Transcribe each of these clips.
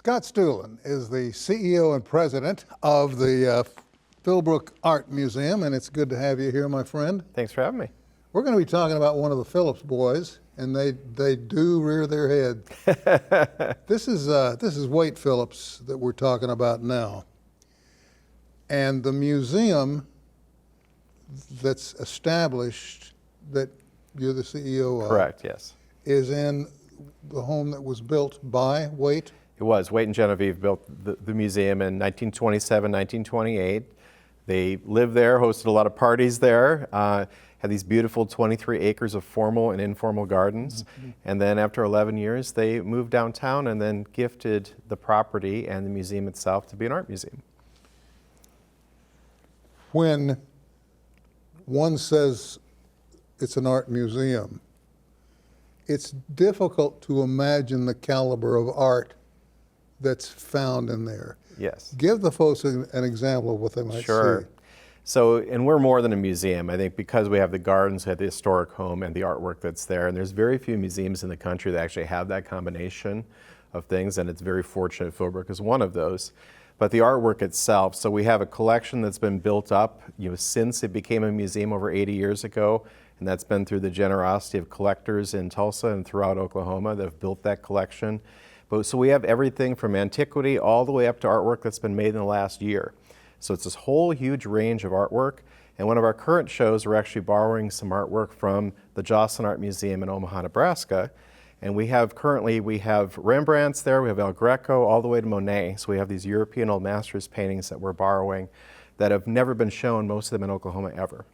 Scott Stulen is the CEO and president of the Philbrook Art Museum, and it's good to have you here, my friend. Thanks for having me. We're going to be talking about one of the Phillips boys, and they do rear their head. This is Wade Phillips that we're talking about now, and the museum that's established that you're the CEO of. Correct. Yes. Is in the home that was built by Wade. It was. Wade and Genevieve built the museum in 1927, 1928. They lived there, hosted a lot of parties there, had these beautiful 23 acres of formal and informal gardens. Mm-hmm. And then after 11 years, they moved downtown and then gifted the property and the museum itself to be an art museum. When one says it's an art museum, it's difficult to imagine the caliber of art that's found in there. Yes. Give the folks an example of what they might see. Sure. So, and we're more than a museum. I think because we have the gardens, we have the historic home and the artwork that's there, and there's very few museums in the country that actually have that combination of things, and it's very fortunate Philbrook is one of those. But the artwork itself, so we have a collection that's been built up, since it became a museum over 80 years ago, and that's been through the generosity of collectors in Tulsa and throughout Oklahoma that have built that collection. So we have everything from antiquity all the way up to artwork that's been made in the last year. So it's this whole huge range of artwork. And one of our current shows, we're actually borrowing some artwork from the Joslyn Art Museum in Omaha, Nebraska. And we have Rembrandts there, we have El Greco, all the way to Monet. So we have these European old masters paintings that we're borrowing that have never been shown, most of them in Oklahoma ever.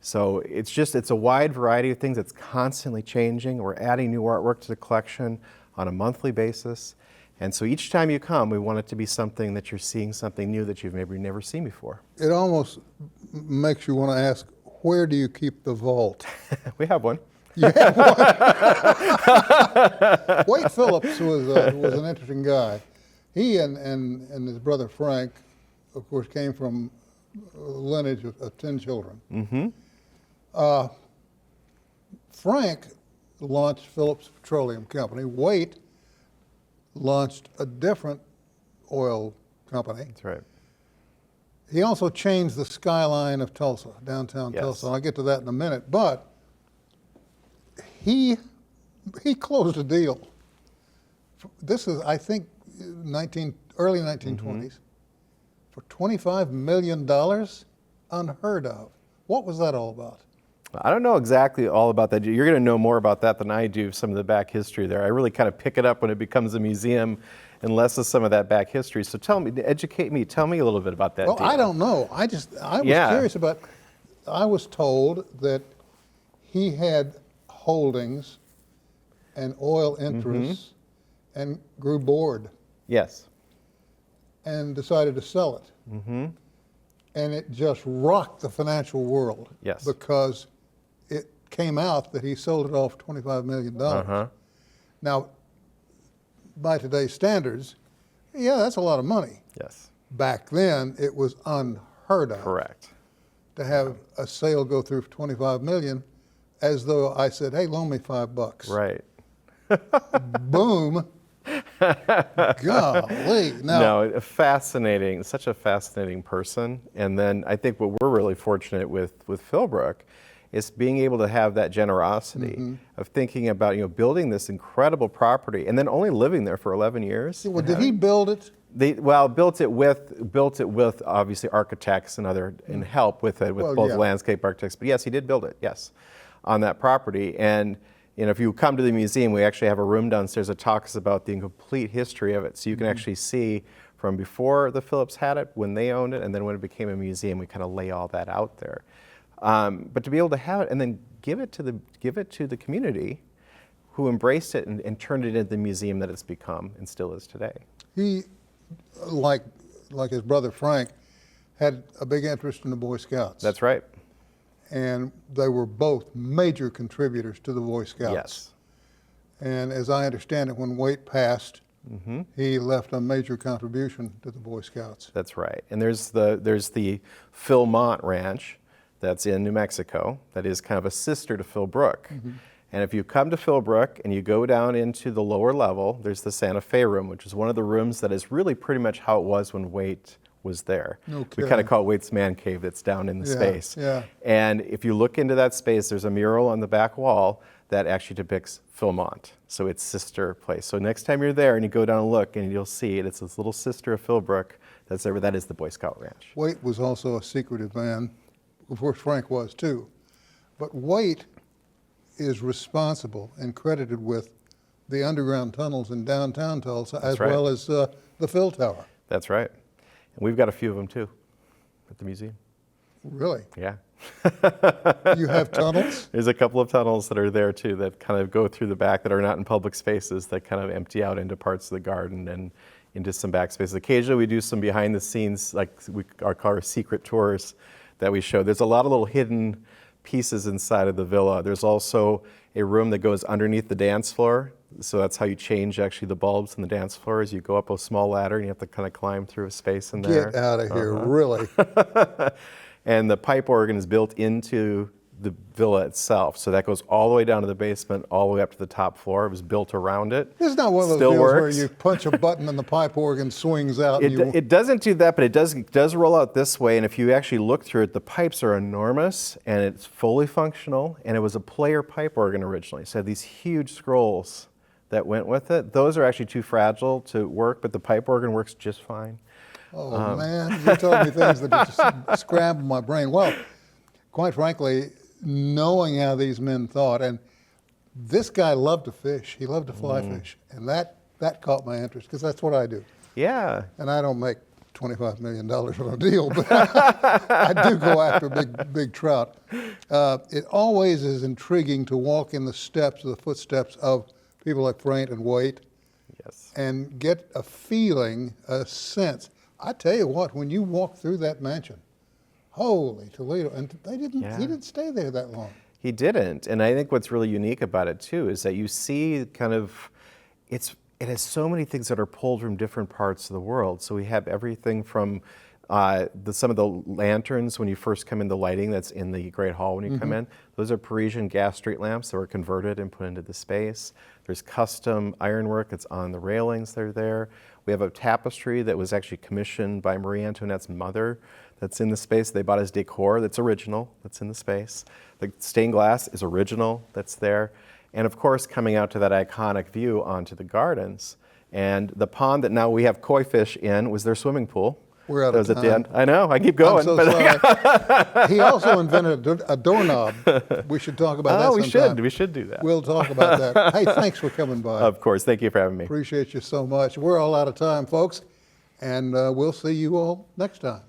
So it's a wide variety of things that's constantly changing. We're adding new artwork to the collection on a monthly basis. And so each time you come, we want it to be something that you're seeing something new that you've maybe never seen before. It almost makes you want to ask, where do you keep the vault? We have one. You have one? Wade Phillips was an interesting guy. He and his brother Frank, of course, came from a lineage of 10 children. Mm-hmm. Frank launched Phillips Petroleum Company. Wade launched a different oil company. That's right. He also changed the skyline of Tulsa, downtown Yes. Tulsa. I'll get to that in a minute. But he closed a deal. This is, I think, early 1920s, mm-hmm. for $25 million, unheard of. What was that all about? I don't know exactly all about that. You're going to know more about that than I do, some of the back history there. I really kind of pick it up when it becomes a museum and less of some of that back history. So educate me, tell me a little bit about that deal. I don't know. I was curious about, I was told that he had holdings and oil interests, mm-hmm. and grew bored. Yes. And decided to sell it. Mm-hmm. And it just rocked the financial world. Yes. Because it came out that he sold it off for $25 million. Uh-huh. Now, by today's standards, yeah, that's a lot of money. Yes. Back then, it was unheard of. Correct. To have a sale go through for $25 million, as though I said, hey, loan me $5. Right. Boom. Golly. No, fascinating, such a fascinating person. And then I think what we're really fortunate with Philbrook is being able to have that generosity, mm-hmm. of thinking about, building this incredible property and then only living there for 11 years. Well, did he build it? Built it with obviously architects and and help with it, with both landscape architects. But yes, he did build it, yes, on that property. And if you come to the museum, we actually have a room downstairs that talks about the complete history of it. So you can, mm-hmm. actually see from before the Phillips had it, when they owned it, and then when it became a museum, we kind of lay all that out there. But to be able to have it and then give it to the community, who embraced it and turned it into the museum that it's become and still is today. He, like his brother Frank, had a big interest in the Boy Scouts. That's right. And they were both major contributors to the Boy Scouts. Yes. And as I understand it, when Wade passed, mm-hmm. he left a major contribution to the Boy Scouts. That's right. And there's the Philmont Ranch that's in New Mexico that is kind of a sister to Philbrook. Mm-hmm. And if you come to Philbrook and you go down into the lower level, there's the Santa Fe room, which is one of the rooms that is really pretty much how it was when Waite was there. No We kidding. kind of call it Waite's man cave that's down in the space. Yeah. And if you look into that space, there's a mural on the back wall that actually depicts Philmont, so its sister place. So next time you're there and you go down and look, and you'll see it, it's this little sister of Philbrook that's there, that is the Boy Scout Ranch. Waite was also a secretive man. Of course, Frank was too. But Waite is responsible and credited with the underground tunnels in downtown Tulsa, as right. well as the Phil Tower. That's right. And we've got a few of them too at the museum. Really? Yeah. You have tunnels? There's a couple of tunnels that are there too that kind of go through the back that are not in public spaces that kind of empty out into parts of the garden and into some back spaces. Occasionally we do some behind the scenes, like we call our secret tours that we show. There's a lot of little hidden pieces inside of the villa. There's also a room that goes underneath the dance floor. So that's how you change actually the bulbs in the dance floor, is you go up a small ladder and you have to kind of climb through a space in there. Get out of here, really? And the pipe organ is built into the villa itself. So that goes all the way down to the basement, all the way up to the top floor. It was built around it. This is not one of those Still deals works. where you punch a button and the pipe organ swings out. It doesn't do that, but it does roll out this way. And if you actually look through it, the pipes are enormous and it's fully functional. And it was a player pipe organ originally. So it had these huge scrolls that went with it. Those are actually too fragile to work, but the pipe organ works just fine. Oh, man, you told me things that just scrambled my brain. Well, quite frankly, knowing how these men thought, and this guy loved to fish. He loved to fly fish. And that caught my interest, because that's what I do. Yeah. And I don't make $25 million on a deal, but I do go after big trout. It always is intriguing to walk in the footsteps of people like Frank and Waite, Yes. and get a feeling, a sense. I tell you what, when you walk through that mansion, holy Toledo, and he didn't stay there that long. He didn't. And I think what's really unique about it too is that you see kind of, it has so many things that are pulled from different parts of the world. So we have everything from some of the lanterns when you first come in, the lighting that's in the Great Hall when you come in. Those are Parisian gas street lamps that were converted and put into the space. There's custom ironwork that's on the railings that are there. We have a tapestry that was actually commissioned by Marie Antoinette's mother that's in the space. They bought as decor that's original, that's in the space. The stained glass is original, that's there. And of course, coming out to that iconic view onto the gardens. And the pond that now we have koi fish in was their swimming pool. We're out That of was at the time. end. I know, I keep going. I'm so sorry. He also invented a doorknob. We should talk about that sometime. We should do that. We'll talk about that. Hey, thanks for coming by. Of course, thank you for having me. Appreciate you so much. We're all out of time, folks, and we'll see you all next time.